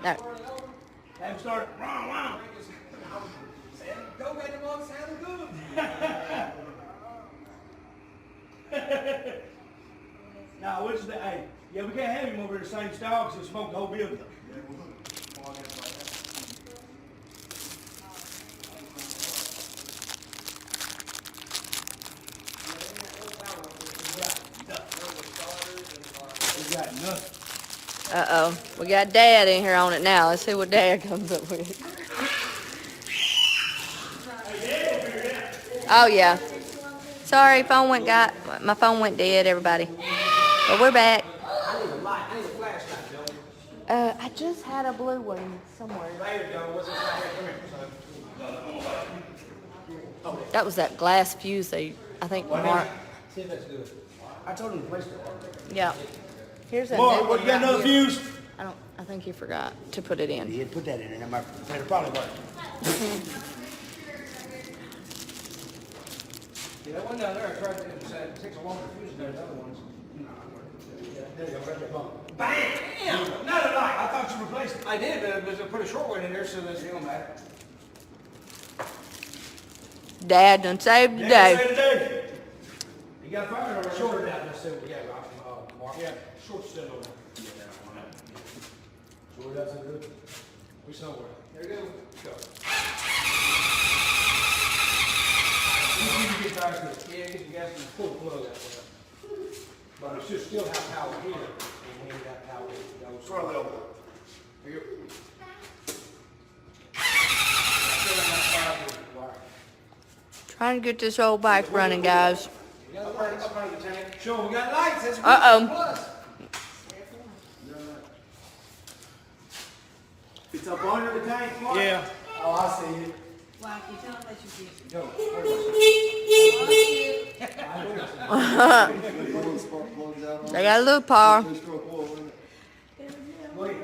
No. Have him start. Wow, wow. Don't make the one sound good. Nah, what's the, hey, yeah, we can't have him over in the same stall because he'll smoke the whole building. We got nothing. Uh-oh. We got Dad in here on it now. Let's see what Dad comes up with. Oh, yeah. Sorry, my phone went dead, everybody. But we're back. I just had a blue one somewhere. That was that glass fuse I think Mark. See if that's good. I told him to place it. Yeah. Here's a Mark, new what, one you got right another here. fuse? I think you forgot to put it in. Yeah, put that in there. That'll probably work. Yeah, that one down there, I tried to, it takes a longer fuse than the other ones. There you go, right there, bump. Bam! Not a lot. I thought you replaced it. I did, but I put a short one in there so that it don't matter. Dad done saved the Yeah, day. say today. You got fire over Shorter there. down, let's see what we got, Mark. Yeah, short still over there. Short that's good. We somewhere. There you go. Go. You get back to it. Yeah, get the gas and pull the plug out there. But it should still have power here, and we ain't got power here. Sort of over. Here you go. Trying to get this old bike running, guys. We got up under the tank. Sure, we got lights. That's Uh-oh. plus. It's up under the tank, Mark? Yeah. Oh, I see it. Wow, you tell them that you did. Go. They got a little power. Wait.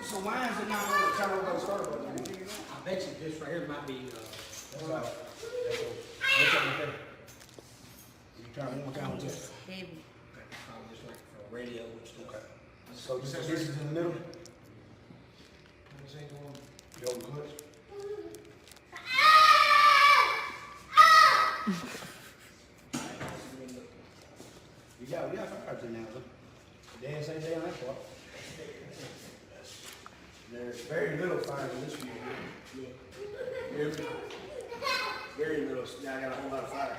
So why is it not on the turn over the starter button? I bet you this right here might be, You turn it one more time. Just. Heavy. just like for a radio, which okay. So this is in the middle? This ain't the one. You hold the clutch? We got fires in now, look. Dan say they on that part. There's very little fire in this one. Very little. Now I got a whole lot of fire.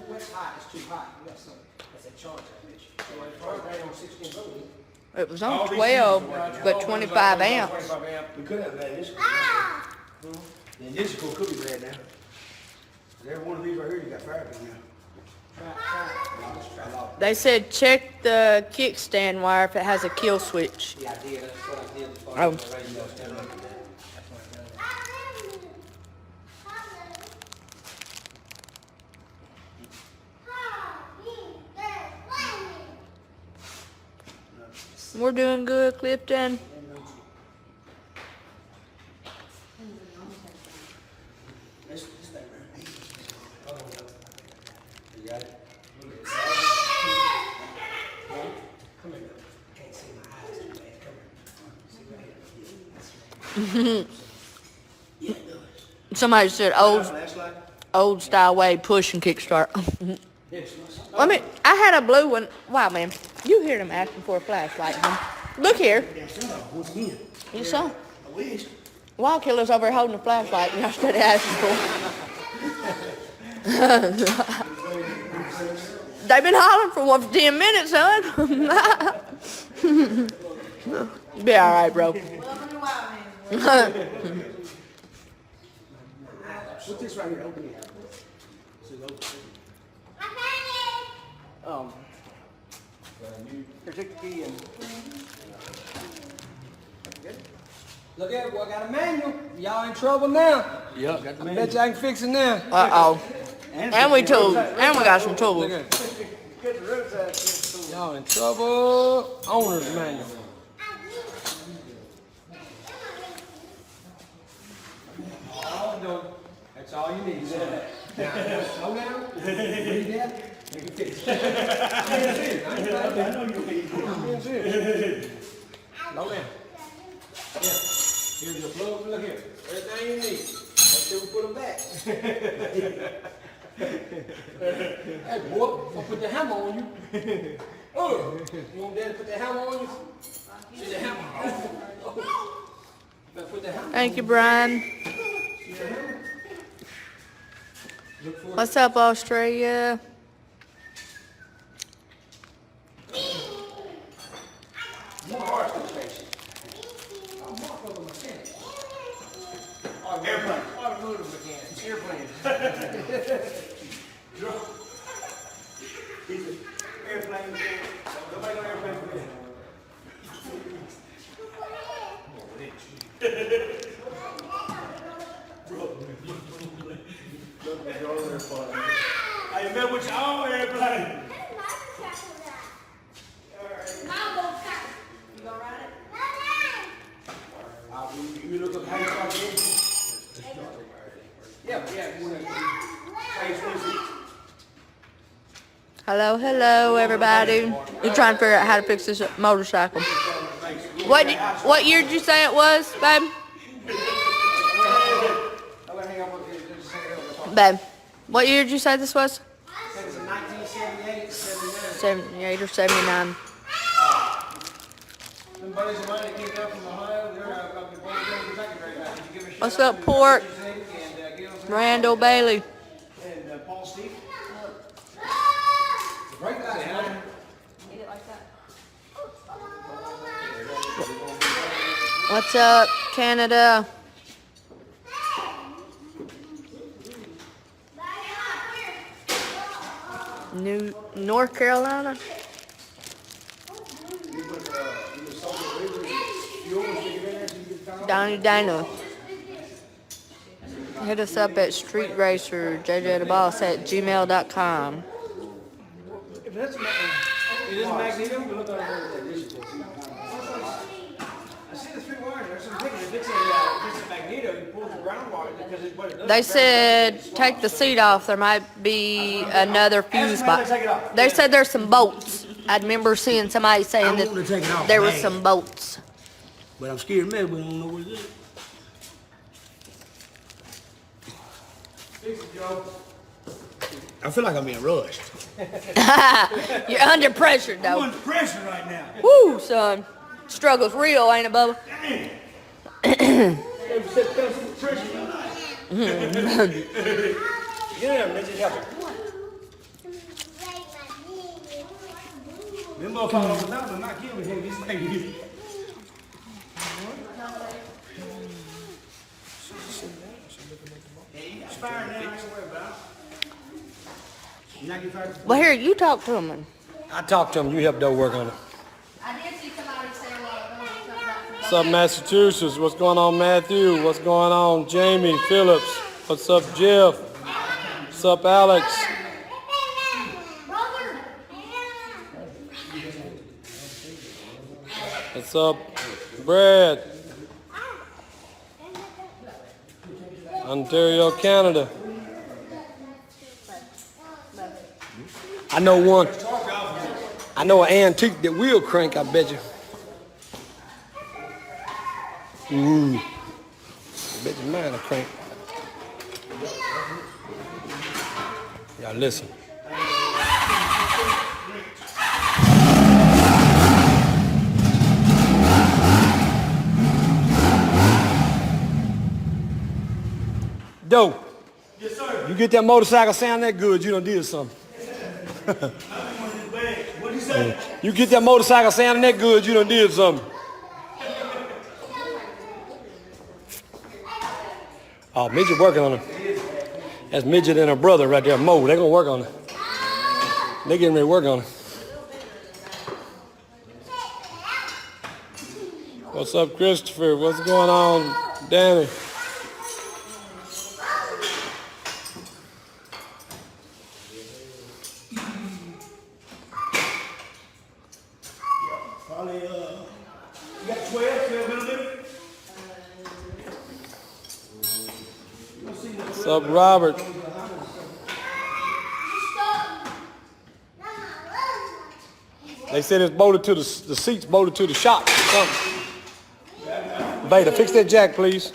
What's hot? It's too hot. We got some. That's a charge, I bet you. So it's probably right on 16 volts. It was on 12, but 25 amps. 25 amp. We could have bad this. And this could be bad now. Every one of these right here, you got fire in now. They said check the kickstand wire if it has a kill switch. Yeah, I did. That's what I did. Oh. That's what I did. We're doing good, Clifton. You got it? Come here. I can't see my eyes too bad. Come here. See right here. Somebody said old style way push and kickstart. I had a blue one. Wow, man. You hear them asking for a flashlight, huh? Look here. Once again. You saw? I wish. Wild Killer's over here holding a flashlight and y'all started asking for it. They've been hollering for one for 10 minutes, son. Be all right, bro. Welcome to Wild Man. What's this right here? Open it. Here, take the key and. Look at it, boy, I got a manual. Y'all in trouble now. Yep, got the I bet you I can fix it now. Uh-oh. And we tools. And we got some tools. Look at it. Y'all in trouble. Owner's manual. All I'm doing, that's all you need. Slow down. Read that. You fix it. I'm being serious. I know you fix it. I'm being serious. No, man. Yeah. Here's your plug. Look here. Everything you need. Until we put them back. Hey, boy, I'll put the hammer on you. Oh, you want Daddy to put the hammer on you? See the hammer? Oh. Better put the hammer. Thank you, Brian. What's up, Australia? More hard station. Oh, more for the mechanics. Airplane. Automotive mechanics. Airplanes. He's an airplane mechanic. Nobody got airplane for me. I remember with your own airplane. You look up how you start the engine? Yeah. Hello, hello, everybody. You're trying to figure out how to fix this motorcycle. What year did you say it was, babe? Babe, what year did you say this was? It's 1978, 78 or 79. Some buddies of mine that came down from Ohio, they're up in Kentucky right now. Did you give a What's up, Port? Randall Bailey. And Paul Steve. Right there. What's up, Canada? North Carolina? Donnie Dana. Hit us up at Street Racer jjdaboss at gmail.com. If that's it is Magneto, we look on it. I see the three wires. There's some thinking if it's a Magneto, you pull the ground wire because what it does. They said take the seat off. There might be another fuse box. They said there's some bolts. I remember seeing somebody saying I want to take it that off there was bad. some bolts. But I'm scared, man. We don't know what it is. Fix it, Joe. I feel like I'm being rushed. You're under pressure, I'm though. under pressure right now. Woo, son. Struggle's real, ain't it, Bubba? Yeah, let's just help it. Them motherfuckers on the top, but not killing him. These things. It's fire now. I ain't worried about it. You not get fired? Well, here, you talk to him. I talked to him. You helped Doe work on it. I did see somebody say a while ago something about What's up, Massachusetts? What's going on, Matthew? What's going on, Jamie Phillips? What's up, Jeff? What's up, Alex? What's up, Brad? Ontario, Canada. I know one. I know an antique that will crank, I bet you. Ooh. I bet you mine will crank. Y'all listen. Doe. Yes, sir. You get that motorcycle sound that good, you done did something. What you say? You get that motorcycle sounding that good, you done did something. Oh, Midget working on it. That's Midget and her brother right there, Mo. They gonna work on it. They getting ready to work on it. What's up, Christopher? What's going on, Danny? Probably, you got 12 millimeter? What's up, Robert? They said it's bolted to the seats bolted to the shop or something. Vader, fix that jack, please.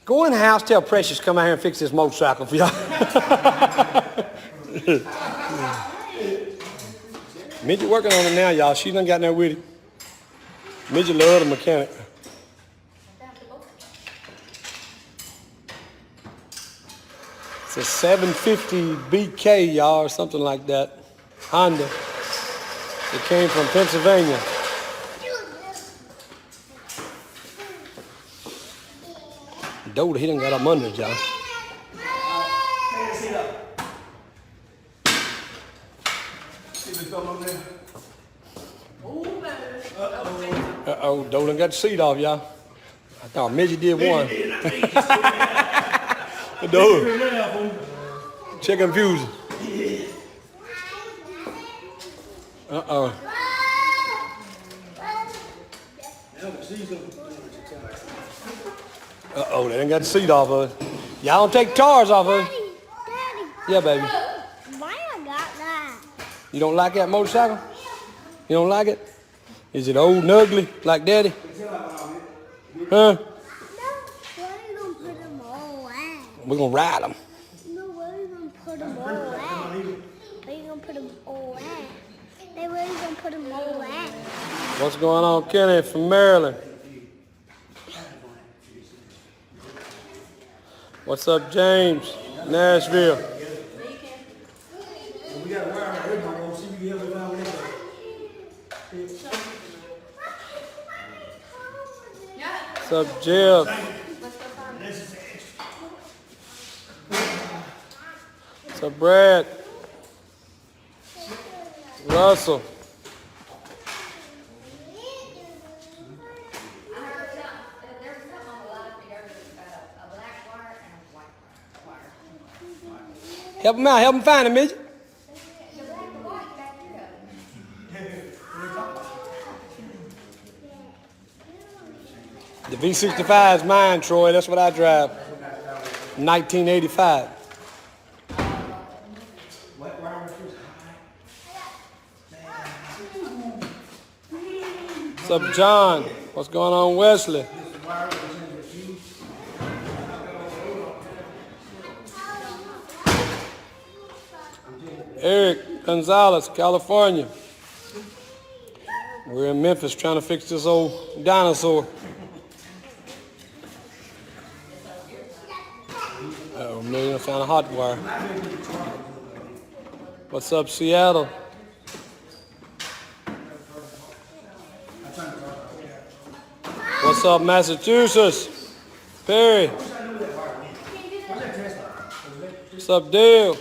Go in the house, tell Precious come out here and fix this motorcycle for y'all. Midget working on it now, y'all. She done got there with it. Midget love the mechanic. It's a 750 BK, y'all, or something like that. Honda. It came from Pennsylvania. Doda, he done got up under it, y'all. Uh-oh, Doda got the seat off, y'all. I thought Midget did one. Doda. Check confusion. Uh-oh. Uh-oh, they done got the seat off of it. Y'all don't take tires off of it. Daddy, Yeah, baby. why I got that? You don't like that motorcycle? You don't like it? Is it old and ugly like Daddy? Huh? No, where are you gonna put them all at? We're gonna ride them. No, where are you gonna put them all at? Where you gonna put them all at? Hey, where you gonna put them all at? What's going on, Kenny from Maryland? What's up, James? Nashville. We got a wire right here, Mama. See if you can help me find where What's up, Jeff? What's up, Brad? Russell. Help him out. Help him find him, midget. The V65 is mine, Troy. That's what I drive. 1985. What's up, John? What's going on, Wesley? Eric Gonzalez, California. We're in Memphis trying to fix this old dinosaur. Oh, man, I found a hot wire. What's up, Seattle? What's up, Massachusetts? Perry. What's up, Dale?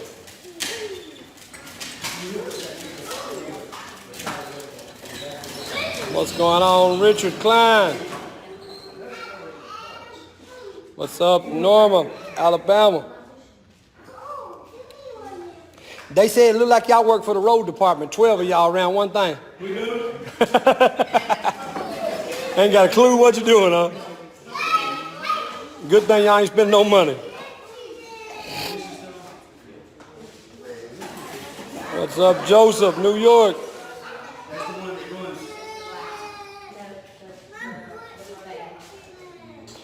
What's going on, Richard Klein? What's up, Norma, Alabama? They said it looked like y'all work for the road department. 12 of y'all around one thing. We do. Ain't got a clue what you're doing, huh? Good thing y'all ain't spending no money. What's up, Joseph, New York?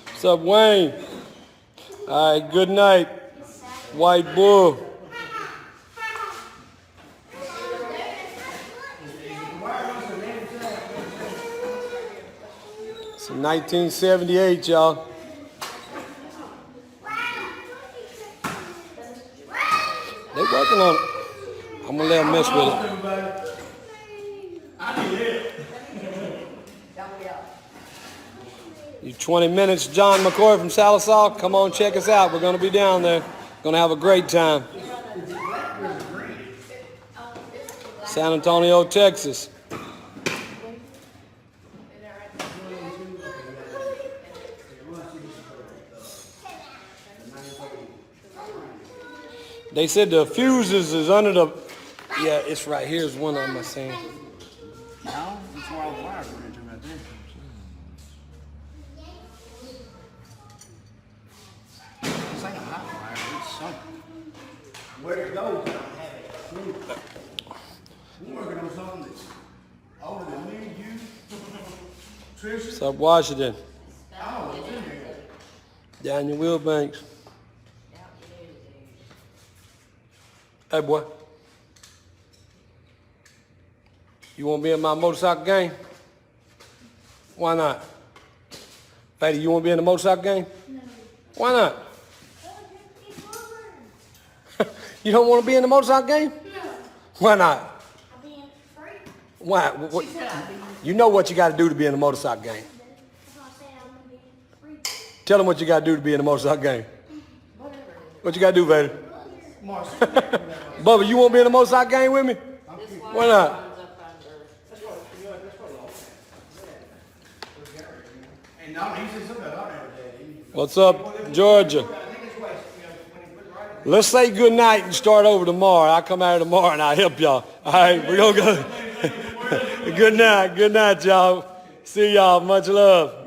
What's up, Wayne? All right, good night, White Bull. It's 1978, y'all. They working on it. I'm gonna let them mess with it. You 20 minutes, John McCoy from Salisaw. Come on, check us out. We're gonna be down there. Gonna have a great time. San Antonio, Texas. They said the fuses is under the, yeah, it's right here is one of them, I seen. No, that's where all the wires are into right there. think I might wire it. It's something. Where it goes, I don't have a clue. We're working on something that's older than me, you, Tricia. What's up, Washington? Oh, it's in there. Daniel Wilbanks. Hey, boy. You want to be in my motorcycle game? Why not? Fatty, you want to be in the motorcycle game? No. Why not? You don't want to be in the motorcycle game? No. Why not? I'm being free. Why? What, you know what you got to do to be in the motorcycle game. That's why I said I'm being free. Tell them what you got to do to be in the motorcycle game. What you got to do, Vader? Bubba, you want to be in the motorcycle game with me? Why not? And no, he said something about that. What's up, Georgia? Let's say good night and start over tomorrow. I'll come out tomorrow and I'll help y'all. All right, we're going to go. Good night, y'all. See y'all. Much love.